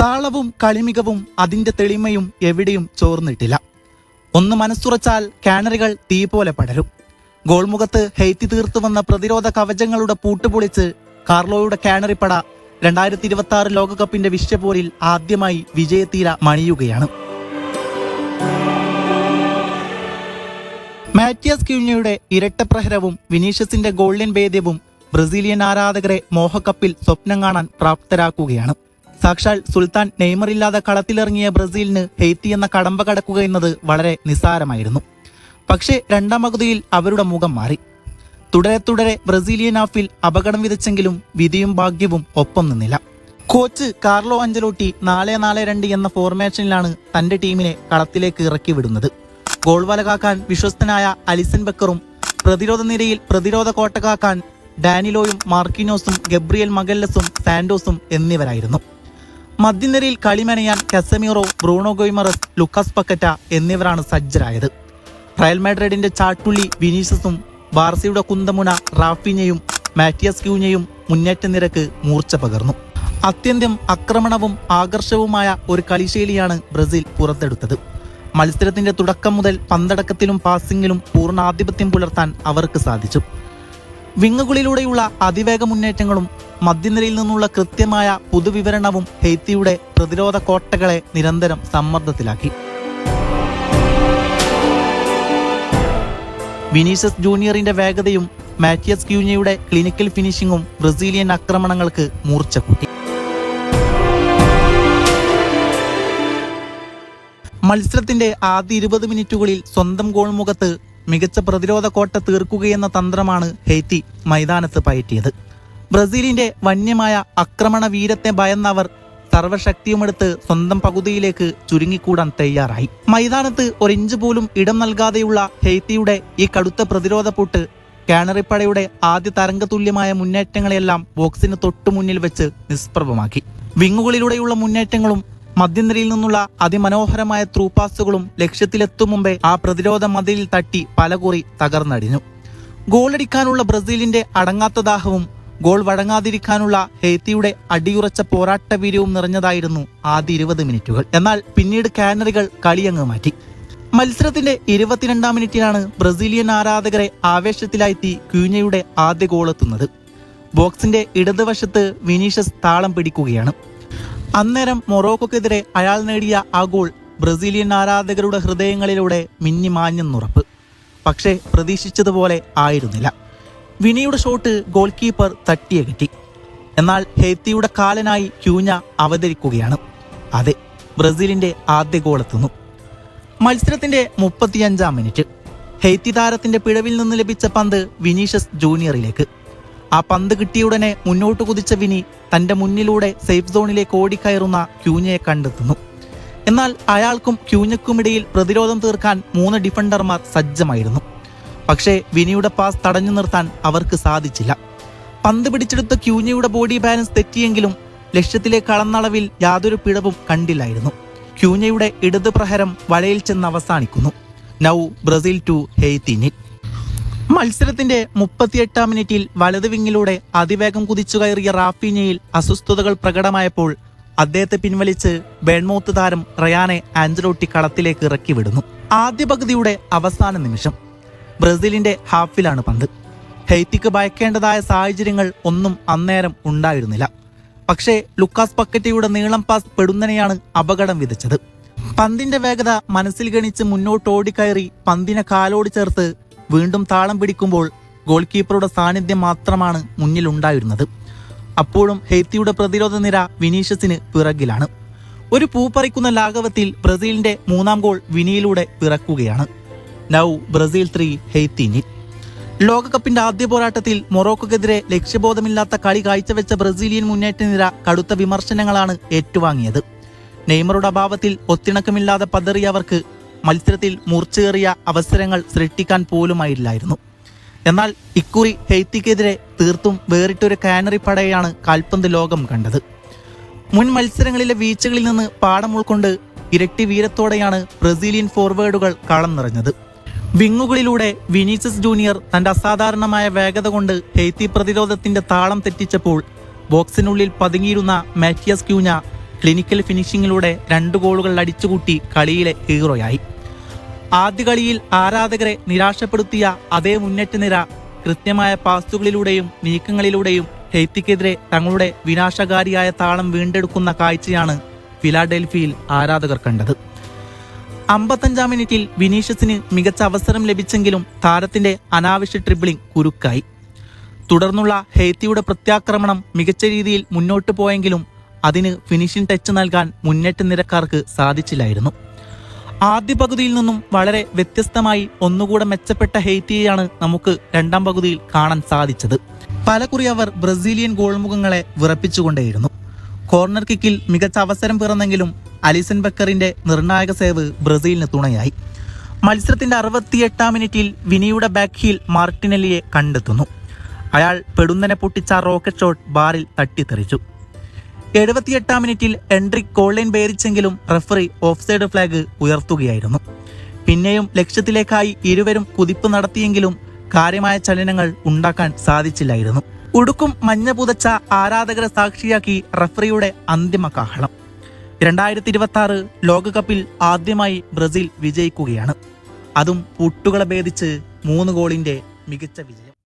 താളവും കളിമികവും അതിന്റെ തെളിമയും എവിടെയും ചോർന്നിട്ടില്ല. ഒന്ന് മനസ്സുറച്ചാൽ കാനറികൾ തീ പോലെ പടരും. ഗോൾമുഖത്ത് ഹെയ്ത്തി തീർത്തു വന്ന പ്രതിരോധ കവചങ്ങളുടെ പൂട്ടുപൊളിച്ച് കാർലോയുടെ കാനറിപ്പട 2026 ലോകകപ്പിന്റെ വിശ്വപോരിൽ ആദ്യമായി വിജയത്തീര മണിയുകയാണ്. മാറ്റിയാസ് ക്യൂഞ്ഞയുടെ ഇരട്ടപ്രഹരവും വിനീഷ്യസിന്റെ ഗോൾഡൻ ഭേദ്യവും ബ്രസീലിയൻ ആരാധകരെ മോഹക്കപ്പിൽ സ്വപ്നം കാണാൻ പ്രാപ്തരാക്കുകയാണ്. സാക്ഷാൽ സുൽത്താൻ നെയ്മറില്ലാതെ കളത്തിലിറങ്ങിയ ബ്രസീലിന് ഹെയ്ത്തി എന്ന കടമ്പ കടക്കുക എന്നത് വളരെ നിസ്സാരമായിരുന്നു. പക്ഷേ രണ്ടാം പകുതിയിൽ അവരുടെ മുഖം മാറി. തുടരെ ബ്രസീലിയൻ ഹാഫിൽ അപകടം വിതച്ചെങ്കിലും വിധിയും ഭാഗ്യവും ഒപ്പം നിന്നില്ല. കോച്ച് കാർലോ അഞ്ചലോട്ടി 4-4-2 എന്ന ഫോർമേഷനിലാണ് തന്റെ ടീമിനെ കളത്തിലേക്ക് ഇറക്കി വിടുന്നത്. ഗോൾ വല കാക്കാൻ വിശ്വസ്തനായ അലിസൺ ബെക്കറും പ്രതിരോധ നിരയിൽ പ്രതിരോധ കോട്ട കാക്കാൻ ഡാനിലോയും മാർക്കിനോസും ഗബ്രിയൽ മഗല്ലസും സാന്റോസും എന്നിവരായിരുന്നു. മധ്യനിരയിൽ കളിമനയാൻ കസമീറോ, ബ്രൂണോ ഗൊയ്മറസ്, ലുക്കാസ് പക്കറ്റ എന്നിവരാണ് സജ്ജരായത്. റയൽ മാഡ്രിഡിന്റെ ചാട്ടുള്ളി വിനീഷ്യസും ബാർസയുടെ കുന്തമുന റാഫിഞ്ഞയും മാറ്റിയാസ് ക്യൂഞ്ഞയും മുന്നേറ്റ നിരക്ക് മൂർച്ച പകർന്നു. അത്യന്തം ആക്രമണവും ആകർഷകവുമായ ഒരു കളിശൈലിയാണ് ബ്രസീൽ പുറത്തെടുത്തത്. മത്സരത്തിന്റെ തുടക്കം മുതൽ പന്തടക്കത്തിലും പാസിംഗിലും പൂർണ്ണ ആധിപത്യം പുലർത്താൻ അവർക്ക് സാധിച്ചു. വിങ്ങുകളിലൂടെയുള്ള അതിവേഗ മുന്നേറ്റങ്ങളും മധ്യനിരയിൽ നിന്നുള്ള കൃത്യമായ പുതുവിവരണവും ഹെയ്ത്തിയുടെ പ്രതിരോധ കോട്ടകളെ നിരന്തരം സമ്മർദ്ദത്തിലാക്കി. വിനീഷ്യസ് ജൂനിയറിന്റെ വേഗതയും മാറ്റിയാസ് ക്യൂഞ്ഞയുടെ ക്ലിനിക്കൽ ഫിനിഷിംഗും ബ്രസീലിയൻ ആക്രമണങ്ങൾക്ക് മൂർച്ച കൂട്ടി. മത്സരത്തിന്റെ ആദ്യ 20 മിനിറ്റുകളിൽ സ്വന്തം ഗോൾമുഖത്ത് മികച്ച പ്രതിരോധ കോട്ട തീർക്കുകയെന്ന തന്ത്രമാണ് ഹെയ്ത്തി മൈതാനത്ത് പയറ്റിയത്. ബ്രസീലിന്റെ വന്യമായ ആക്രമണ വീരത്തെ ഭയന്നവർ സർവശക്തിയുമെടുത്ത് സ്വന്തം പകുതിയിലേക്ക് ചുരുങ്ങിക്കൂടാൻ തയ്യാറായി. മൈതാനത്ത് ഒരിഞ്ച് പോലും ഇടം നൽകാതെയുള്ള ഹെയ്ത്തിയുടെ ഈ കടുത്ത പ്രതിരോധ പൂട്ട് കാനറിപ്പടയുടെ ആദ്യ തരംഗതുല്യമായ മുന്നേറ്റങ്ങളെല്ലാം ബോക്സിന് തൊട്ടുമുന്നിൽ വെച്ച് നിഷ്പ്രഭമാക്കി. വിങ്ങുകളിലൂടെയുള്ള മുന്നേറ്റങ്ങളും മധ്യനിരയിൽ നിന്നുള്ള അതിമനോഹരമായ ത്രൂ പാസുകളും ലക്ഷ്യത്തിലെത്തും മുമ്പേ ആ പ്രതിരോധ മതിലിൽ തട്ടി പലകുറി തകർന്നടിഞ്ഞു. ഗോളടിക്കാനുള്ള ബ്രസീലിന്റെ അടങ്ങാത്ത ദാഹവും ഗോൾ വഴങ്ങാതിരിക്കാനുള്ള ഹെയ്ത്തിയുടെ അടിയുറച്ച പോരാട്ടവീര്യവും നിറഞ്ഞതായിരുന്നു ആദ്യ 20 മിനിറ്റുകൾ. എന്നാൽ പിന്നീട് കാനറികൾ കളിയങ്ങ് മാറ്റി. മത്സരത്തിന്റെ 22-ാം മിനിറ്റിലാണ് ബ്രസീലിയൻ ആരാധകരെ ആവേശത്തിലായി ക്യൂഞ്ഞയുടെ ആദ്യ ഗോളെത്തുന്നത്. ബോക്സിന്റെ ഇടതുവശത്ത് വിനീഷ്യസ് താളം പിടിക്കുകയാണ്. അന്നേരം മൊറോക്കോക്കെതിരെ അയാൾ നേടിയ ആ ഗോൾ ബ്രസീലിയൻ ആരാധകരുടെ ഹൃദയങ്ങളിലൂടെ മിന്നിമാഞ്ഞെന്നുറപ്പ്. പക്ഷേ പ്രതീക്ഷിച്ചതുപോലെ ആയിരുന്നില്ല. വിനിയുടെ ഷോട്ട് ഗോൾ കീപ്പർ തട്ടിയകറ്റി. എന്നാൽ ഹെയ്ത്തിയുടെ കാലനായി ക്യൂഞ്ഞ അവതരിക്കുകയാണ്. അതെ, ബ്രസീലിന്റെ ആദ്യ ഗോളെത്തുന്നു. മത്സരത്തിന്റെ 35-ാം മിനിറ്റ്. ഹെയ്ത്തി താരത്തിന്റെ പിഴവിൽ നിന്ന് ലഭിച്ച പന്ത് വിനീഷ്യസ് ജൂനിയറിലേക്ക്. ആ പന്ത് കിട്ടിയുടനെ മുന്നോട്ട് കുതിച്ച വിനി തന്റെ മുന്നിലൂടെ സേഫ് സോണിലേക്ക് ഓടിക്കയറുന്ന ക്യൂഞ്ഞയെ കണ്ടെത്തുന്നു. എന്നാൽ അയാൾക്കും ക്യൂഞ്ഞക്കുമിടയിൽ പ്രതിരോധം തീർക്കാൻ 3 ഡിഫൻഡർമാർ സജ്ജമായിരുന്നു. പക്ഷേ വിനിയുടെ പാസ് തടഞ്ഞു നിർത്താൻ അവർക്ക് സാധിച്ചില്ല. പന്ത് പിടിച്ചെടുത്ത ക്യൂഞ്ഞയുടെ ബോഡി ബാലൻസ് തെറ്റിയെങ്കിലും ലക്ഷ്യത്തിലേക്ക് അളന്നളവിൽ യാതൊരു പിഴവും കണ്ടില്ലായിരുന്നു. ക്യൂഞ്ഞയുടെ ഇടത് പ്രഹരം വലയിൽ ചെന്ന് അവസാനിക്കുന്നു. നൗ ബ്രസീൽ 2 ഹെയ്ത്തി നിൽ. മത്സരത്തിന്റെ 38-ാം മിനിറ്റിൽ വലത് വിങ്ങിലൂടെ അതിവേഗം കുതിച്ചു കയറിയ റാഫിഞ്ഞയിൽ അസ്വസ്ഥതകൾ പ്രകടമായപ്പോൾ അദ്ദേഹത്തെ പിൻവലിച്ച് ബേൺമൗത്ത് താരം റയാനെ ആഞ്ചലോട്ടി കളത്തിലേക്ക് ഇറക്കി വിടുന്നു. ആദ്യ പകുതിയുടെ അവസാന നിമിഷം. ബ്രസീലിന്റെ ഹാഫിലാണ് പന്ത്. ഹെയ്ത്തിക്ക് ഭയക്കേണ്ടതായ സാഹചര്യങ്ങൾ ഒന്നും അന്നേരം ഉണ്ടായിരുന്നില്ല. പക്ഷേ ലുക്കാസ് പക്കറ്റയുടെ നീളം പാസ് പെടുന്നനെയാണ് അപകടം വിതച്ചത്. പന്തിന്റെ വേഗത മനസ്സിൽ ഗണിച്ച് മുന്നോട്ട് ഓടിക്കയറി പന്തിനെ കാലോട് ചേർത്ത് വീണ്ടും താളം പിടിക്കുമ്പോൾ ഗോൾ കീപ്പറുടെ സാന്നിധ്യം മാത്രമാണ് മുന്നിലുണ്ടായിരുന്നത്. അപ്പോഴും ഹെയ്ത്തിയുടെ പ്രതിരോധ നിര വിനീഷ്യസിന് പിറകിലാണ്. ഒരു പൂപ്പറിക്കുന്ന ലാഘവത്തിൽ ബ്രസീലിന്റെ 3-ാം ഗോൾ വിനിയിലൂടെ പിറക്കുകയാണ്. നൗ ബ്രസീൽ 3 ഹെയ്ത്തി നിൽ. ലോകകപ്പിന്റെ ആദ്യ പോരാട്ടത്തിൽ മൊറോക്കോക്കെതിരെ ലക്ഷ്യബോധമില്ലാത്ത കളി കാഴ്ചവെച്ച ബ്രസീലിയൻ മുന്നേറ്റ നിര കടുത്ത വിമർശനങ്ങളാണ് ഏറ്റുവാങ്ങിയത്. നെയ്മറുടെ അഭാവത്തിൽ ഒത്തിണക്കമില്ലാതെ പതറിയവർക്ക് മത്സരത്തിൽ മൂർച്ചയേറിയ അവസരങ്ങൾ സൃഷ്ടിക്കാൻ പോലുമായില്ലായിരുന്നു. എന്നാൽ ഇക്കുറി ഹെയ്ത്തിക്കെതിരെ തീർത്തും വേറിട്ടൊരു കാനറി പടയാണ് കാൽപന്ത് ലോകം കണ്ടത്. മുൻ മത്സരങ്ങളിലെ വീഴ്ചകളിൽ നിന്ന് പാഠം ഉൾക്കൊണ്ട് ഇരട്ടി വീരത്തോടെയാണ് ബ്രസീലിയൻ ഫോർവേഡുകൾ കളം നിറഞ്ഞത്. വിങ്ങുകളിലൂടെ വിനീഷ്യസ് ജൂനിയർ തന്റെ അസാധാരണമായ വേഗത കൊണ്ട് ഹെയ്ത്തി പ്രതിരോധത്തിന്റെ താളം തെറ്റിച്ചപ്പോൾ ബോക്സിനുള്ളിൽ പതുങ്ങിയിരുന്ന മാറ്റിയാസ് ക്യൂഞ്ഞ ക്ലിനിക്കൽ ഫിനിഷിങ്ങിലൂടെ 2 ഗോളുകൾ അടിച്ചുകൂട്ടി കളിയിലെ ഹീറോയായി. ആദ്യ കളിയിൽ ആരാധകരെ നിരാശപ്പെടുത്തിയ അതേ മുന്നേറ്റ നിര കൃത്യമായ പാസുകളിലൂടെയും നീക്കങ്ങളിലൂടെയും ഹെയ്ത്തിക്കെതിരെ തങ്ങളുടെ വിനാശകാരിയായ താളം വീണ്ടെടുക്കുന്ന കാഴ്ചയാണ് ഫിലാഡൽഫിയയിൽ ആരാധകർ കണ്ടത്. 55-ാം മിനിറ്റിൽ വിനീഷ്യസിന് മികച്ച അവസരം ലഭിച്ചെങ്കിലും താരത്തിന്റെ അനാവശ്യ ട്രിബിളിംഗ് കുരുക്കായി. തുടർന്നുള്ള ഹെയ്ത്തിയുടെ പ്രത്യാക്രമണം മികച്ച രീതിയിൽ മുന്നോട്ടു പോയെങ്കിലും അതിന് ഫിനിഷിംഗ് ടച്ച് നൽകാൻ മുന്നേറ്റ നിരക്കാർക്ക് സാധിച്ചില്ലായിരുന്നു. ആദ്യ പകുതിയിൽ നിന്നും വളരെ വ്യത്യസ്തമായി ഒന്നുകൂടെ മെച്ചപ്പെട്ട ഹെയ്ത്തിയെയാണ് നമുക്ക് 2ാം പകുതിയിൽ കാണാൻ സാധിച്ചത്. പലകുറി അവർ ബ്രസീലിയൻ ഗോൾമുഖങ്ങളെ വിറപ്പിച്ചുകൊണ്ടേയിരുന്നു. കോർണർ കിക്കിൽ മികച്ച അവസരം പിറന്നെങ്കിലും അലിസൺ ബക്കറിന്റെ നിർണായക സേവ് ബ്രസീലിന് തുണയായി. മത്സരത്തിന്റെ 68-ാം മിനിറ്റിൽ വിനിയുടെ ബാക്ക് ഹീൽ മാർട്ടിനെല്ലിയെ കണ്ടെത്തുന്നു. അയാൾ പെടുന്നനെ പൊട്ടിച്ച റോക്കറ്റ് ഷോട്ട് ബാറിൽ തട്ടിത്തെറിച്ചു. 78-ാം മിനിറ്റിൽ എൻട്രിക് ഗോൾ ലൈൻ ഭേദിച്ചെങ്കിലും റഫറി ഓഫ്സൈഡ് ഫ്ലാഗ് ഉയർത്തുകയായിരുന്നു. പിന്നെയും ലക്ഷ്യത്തിലേക്കായി ഇരുവരും കുതിപ്പ് നടത്തിയെങ്കിലും കാര്യമായ ചലനങ്ങൾ ഉണ്ടാക്കാൻ സാധിച്ചില്ലായിരുന്നു. ഉടുക്കും മഞ്ഞ പുതച്ച ആരാധകരെ സാക്ഷിയാക്കി റഫറിയുടെ അന്തിമ കാഹളം. 2026 ലോകകപ്പിൽ ആദ്യമായി ബ്രസീൽ വിജയിക്കുകയാണ്. അതും പൂട്ടുകളെ ഭേദിച്ച് 3 ഗോളിന്റെ മികച്ച വിജയം.